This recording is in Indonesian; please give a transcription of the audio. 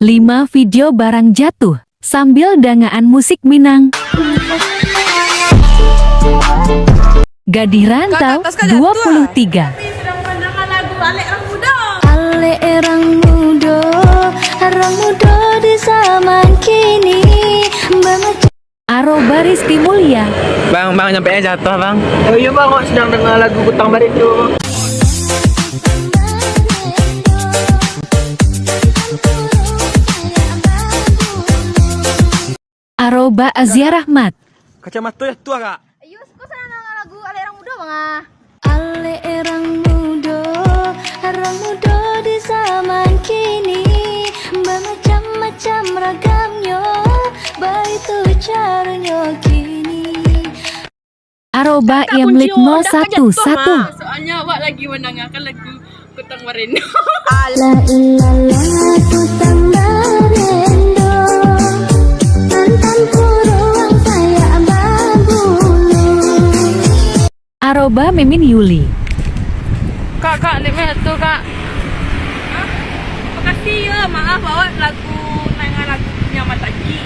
5 video barang jatuh sambil dangaan musik Minang. Gadis Rantau 23. Sedang mendengar lagu Alek Orang Muda. Ale orang muda di zaman kini Aro Baristi Mulia. Bang, nyampe jatuh bang. Oh iya bang, kok sedang dengar lagu Kutang Barit tuh. Aroba Azia Rahmat. Kacamata ya tua kak. Ayo, kok sana dengar lagu Alek Orang Muda bang ah? Ale orang muda di zaman kini bermacam-macam ragamnya, baik tu caranya kini. Aroba Yamlit 011. Soalnya awak lagi mendengarkan lagu Kutang Barit. La ilaha Kutang Barendo, mantan kuruang saya babulu. Aroba Mimin Yuli. Kak, lihat tuh kak. Makasih ya, maaf awak lagu nengar lagu punya Mataji.